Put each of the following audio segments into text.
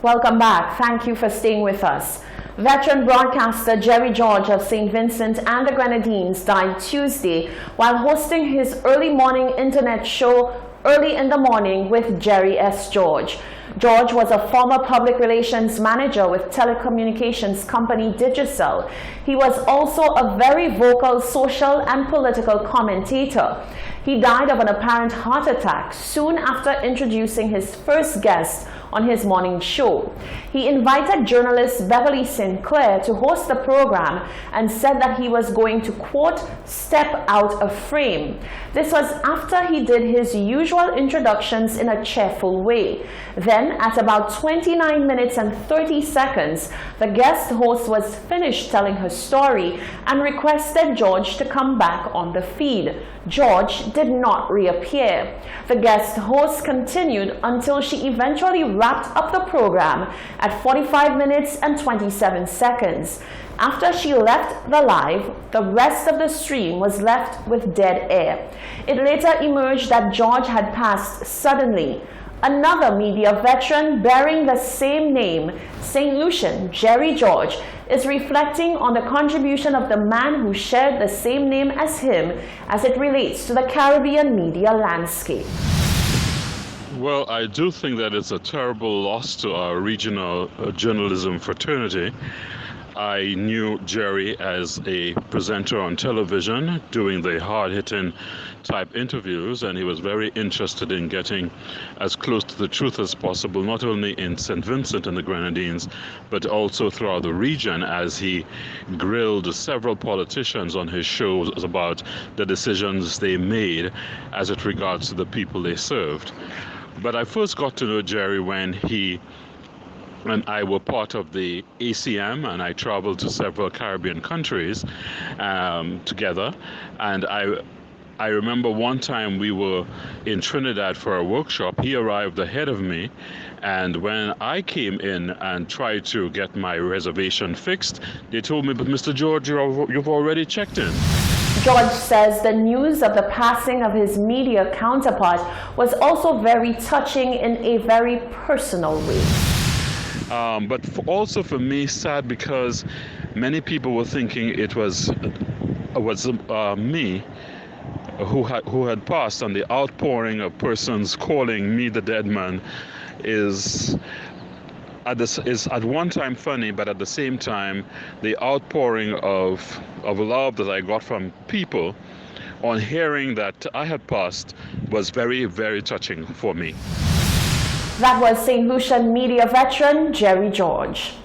Welcome back. Thank you for staying with us. Veteran broadcaster Jerry George of St. Vincent and the Grenadines died Tuesday while hosting his early morning internet show Early in the Morning with Jerry S. George. George was a former public relations manager with telecommunications company Digicel. He was also a very vocal social and political commentator. He died of an apparent heart attack soon after introducing his first guest on his morning show. He invited journalist Beverly Sinclair to host the program and said that he was going to, quote, step out of frame. This was after he did his usual introductions in a cheerful way. Then, at about 29 minutes and 30 seconds, the guest host was finished telling her story and requested George to come back on the feed. George did not reappear. The guest host continued until she eventually wrapped up the program at 45 minutes and 27 seconds. After she left the live, the rest of the stream was left with dead air. It later emerged that George had passed suddenly. Another media veteran bearing the same name, St. Lucian Jerry George, is reflecting on the contribution of the man who shared the same name as him as it relates to the Caribbean media landscape. Well, I do think that it's a terrible loss to our regional journalism fraternity. I knew Jerry as a presenter on television doing the hard-hitting type interviews, and he was very interested in getting as close to the truth as possible, not only in St. Vincent and the Grenadines, but also throughout the region, as he grilled several politicians on his shows about the decisions they made as it regards to the people they served. But I first got to know Jerry when he and I were part of the ACM, and I traveled to several Caribbean countries together. And I remember one time we were in Trinidad for a workshop. He arrived ahead of me, and when I came in and tried to get my reservation fixed, they told me, but Mr. George, you've already checked in. George says the news of the passing of his media counterpart was also very touching in a very personal way. But also for me, sad, because many people were thinking it was me who had passed, and the outpouring of persons calling me the dead man is at one time funny, but at the same time, the outpouring of love that I got from people on hearing that I had passed was very, very touching for me. That was St. Lucian media veteran Jerry George.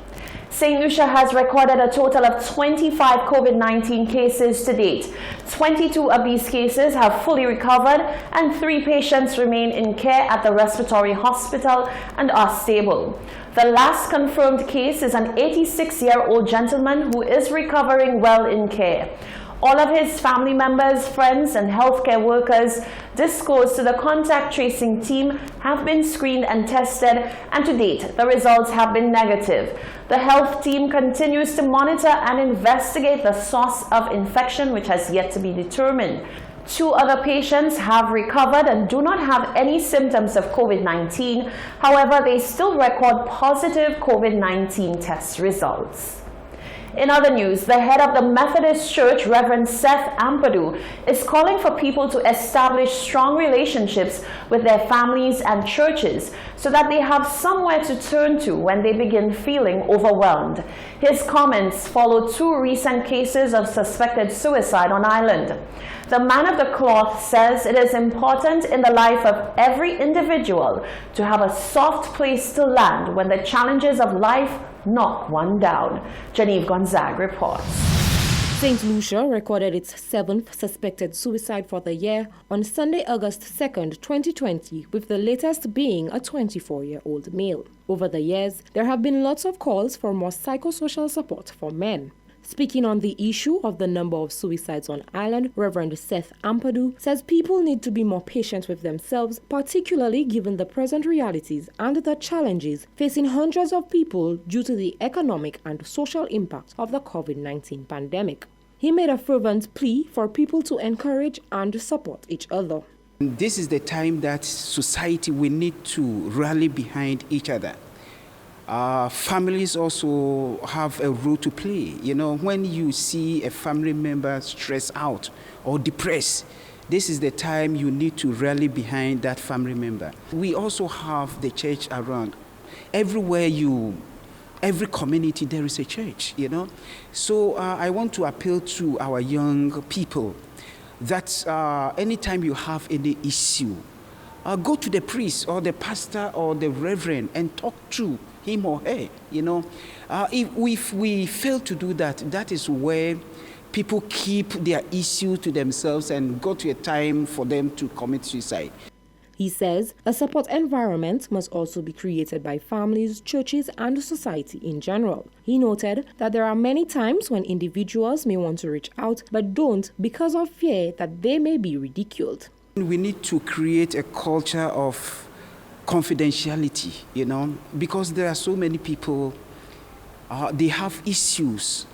St. Lucia has recorded a total of 25 COVID-19 cases to date. 22 of these cases have fully recovered, and 3 patients remain in care at the respiratory hospital and are stable. The last confirmed case is an 86-year-old gentleman who is recovering well in care. All of his family members, friends, and healthcare workers disclosed to the contact tracing team have been screened and tested, and to date, the results have been negative. The health team continues to monitor and investigate the source of infection, which has yet to be determined. 2 other patients have recovered and do not have any symptoms of COVID-19. However, they still record positive COVID-19 test results. In other news, the head of the Methodist Church, Reverend Seth Ampadu, is calling for people to establish strong relationships with their families and churches so that they have somewhere to turn to when they begin feeling overwhelmed. His comments follow 2 recent cases of suspected suicide on island. The man of the cloth says it is important in the life of every individual to have a soft place to land when the challenges of life knock one down. Genevieve Gonzague reports. St. Lucia recorded its 7th suspected suicide for the year on Sunday, August 2nd, 2020, with the latest being a 24-year-old male. Over the years, there have been lots of calls for more psychosocial support for men. Speaking on the issue of the number of suicides on island, Reverend Seth Ampadu says people need to be more patient with themselves, particularly given the present realities and the challenges facing hundreds of people due to the economic and social impact of the COVID-19 pandemic. He made a fervent plea for people to encourage and support each other. This is the time that society will need to rally behind each other. Families also have a role to play. You know, when you see a family member stressed out or depressed, this is the time you need to rally behind that family member. We also have the church around. Every community there is a church, you know. So I want to appeal to our young people that anytime you have any issue, go to the priest or the pastor or the reverend and talk to him or her, you know. If we fail to do that, that is where people keep their issue to themselves and go to a time for them to commit suicide. He says a support environment must also be created by families, churches, and society in general. He noted that there are many times when individuals may want to reach out but don't because of fear that they may be ridiculed. We need to create a culture of confidentiality, you know, because there are so many people, they have issues,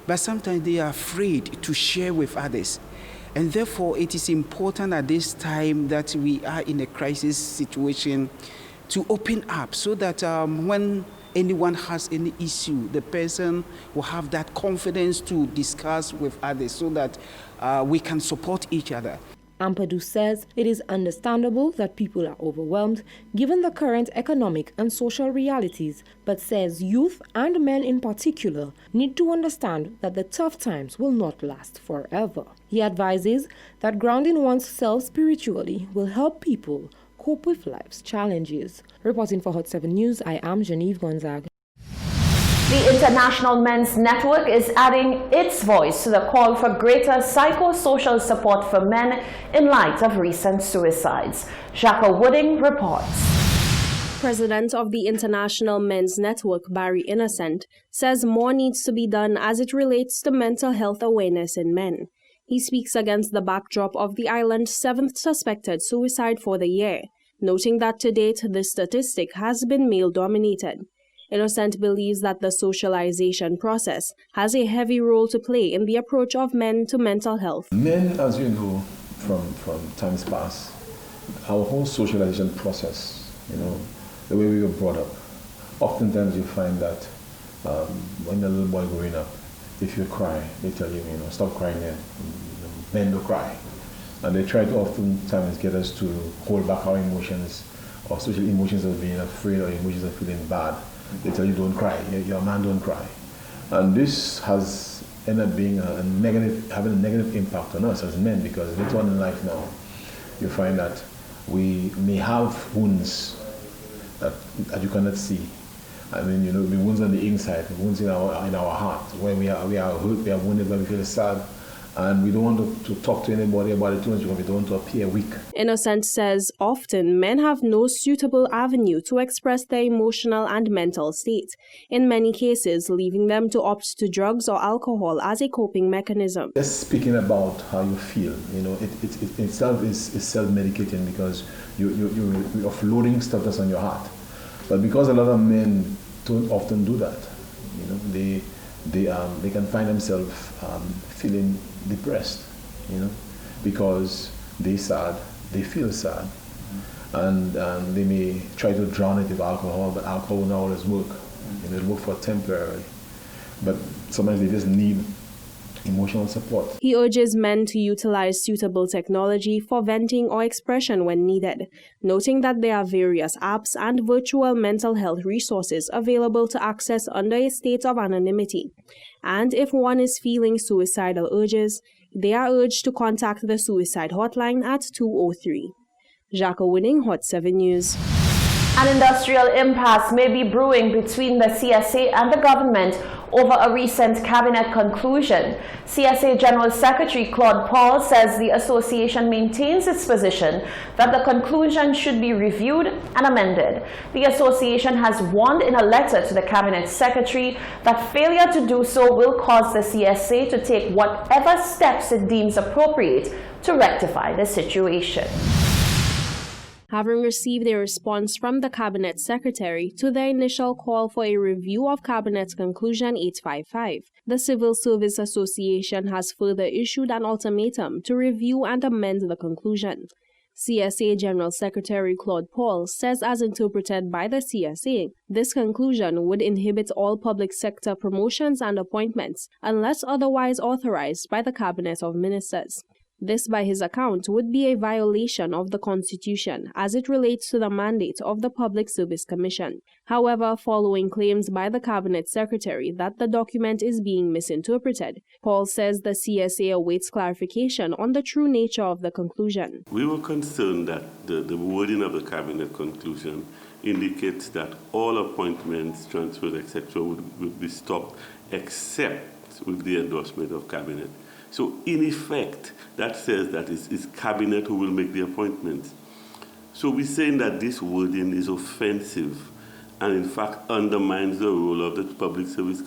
but sometimes they are afraid to share with others. And therefore, it is important at this time that we are in a crisis situation to open up so that when anyone has any issue, the person will have that confidence to discuss with others so that we can support each other. Ampadu says it is understandable that people are overwhelmed given the current economic and social realities, but says youth and men in particular need to understand that the tough times will not last forever. He advises that grounding oneself spiritually will help people cope with life's challenges. Reporting for Hot 7 News, I am Genevieve Gonzaga. The International Men's Network is adding its voice to the call for greater psychosocial support for men in light of recent suicides. Jacques Wooding reports. President of the International Men's Network, Barry Innocent, says more needs to be done as it relates to mental health awareness in men. He speaks against the backdrop of the island's 7th suspected suicide for the year, noting that to date the statistic has been male-dominated. Innocent believes that the socialization process has a heavy role to play in the approach of men to mental health. Men, as you know, from times past, our whole socialization process, you know, the way we were brought up, oftentimes you find that when you're a little boy growing up, if you cry, they tell you, you know, stop crying, men don't cry. And they try to oftentimes get us to hold back our emotions, or social emotions of being afraid or emotions of feeling bad. They tell you don't cry, your man don't cry. And this has ended up being having a negative impact on us as men, because later on in life now, you find that we may have wounds that you cannot see. I mean, you know, the wounds on the inside, the wounds in our heart, where we are hurt, we are wounded, where we feel sad, and we don't want to talk to anybody about it too much because we don't want to appear weak. Innocent says often men have no suitable avenue to express their emotional and mental state, in many cases leaving them to opt to drugs or alcohol as a coping mechanism. Just speaking about how you feel, you know, it itself is self-medicating, because you're offloading stuff that's on your heart. But because a lot of men don't often do that, you know, they can find themselves feeling depressed, you know, because they're sad, they feel sad, and they may try to drown it with alcohol, but alcohol will not always work. You know, it'll work for temporarily, but sometimes they just need emotional support. He urges men to utilize suitable technology for venting or expression when needed, noting that there are various apps and virtual mental health resources available to access under a state of anonymity. And if one is feeling suicidal urges, they are urged to contact the suicide hotline at 203. Jacques Winning, Hot 7 News. An industrial impasse may be brewing between the CSA and the government over a recent cabinet conclusion. CSA General Secretary Claude Paul says the association maintains its position that the conclusion should be reviewed and amended. The association has warned in a letter to the cabinet secretary that failure to do so will cause the CSA to take whatever steps it deems appropriate to rectify the situation. Having received a response from the Cabinet Secretary to their initial call for a review of Cabinet's Conclusion 855, the Civil Service Association has further issued an ultimatum to review and amend the conclusion. CSA General Secretary Claude Paul says, as interpreted by the CSA, this conclusion would inhibit all public sector promotions and appointments unless otherwise authorized by the Cabinet of Ministers. This, by his account, would be a violation of the Constitution as it relates to the mandate of the Public Service Commission. However, following claims by the Cabinet Secretary that the document is being misinterpreted, Paul says the CSA awaits clarification on the true nature of the conclusion. We were concerned that the wording of the Cabinet conclusion indicates that all appointments, transfers, etc. would be stopped except with the endorsement of Cabinet. So, in effect, that says that it's Cabinet who will make the appointments. So we're saying that this wording is offensive and, in fact, undermines the role of the Public Service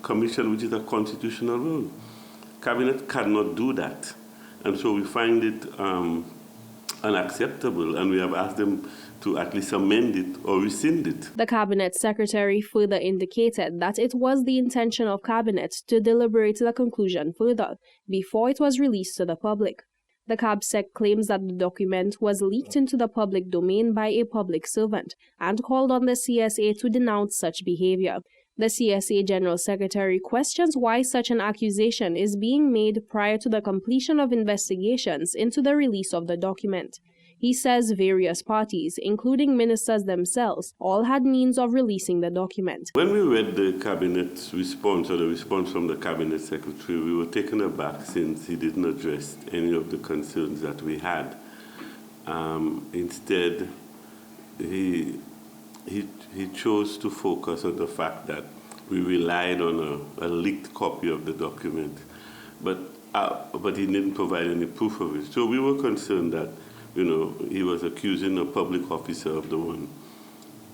Commission, which is a constitutional role. Cabinet cannot do that. And so we find it unacceptable, and we have asked them to at least amend it or rescind it. The Cabinet Secretary further indicated that it was the intention of Cabinet to deliberate the conclusion further before it was released to the public. The CABSEC claims that the document was leaked into the public domain by a public servant and called on the CSA to denounce such behavior. The CSA General Secretary questions why such an accusation is being made prior to the completion of investigations into the release of the document. He says various parties, including ministers themselves, all had means of releasing the document. When we read the Cabinet's response, or the response from the Cabinet Secretary, we were taken aback since he didn't address any of the concerns that we had. Instead, he chose to focus on the fact that we relied on a leaked copy of the document, but he didn't provide any proof of it. So we were concerned that, he was accusing a public officer of the one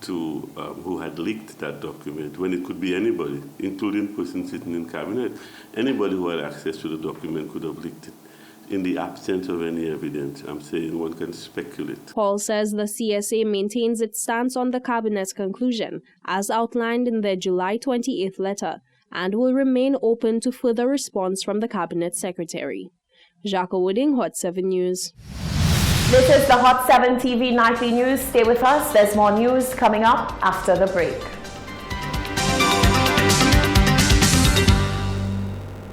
who had leaked that document, when it could be anybody, including persons sitting in Cabinet. Anybody who had access to the document could have leaked it. In the absence of any evidence, I'm saying one can speculate. Paul says the CSA maintains its stance on the Cabinet's conclusion, as outlined in their July 28th letter, and will remain open to further response from the Cabinet Secretary. Jacques Wooding, Hot 7 News. This is the Hot 7 TV Nightly News. Stay with us. There's more news coming up after the break.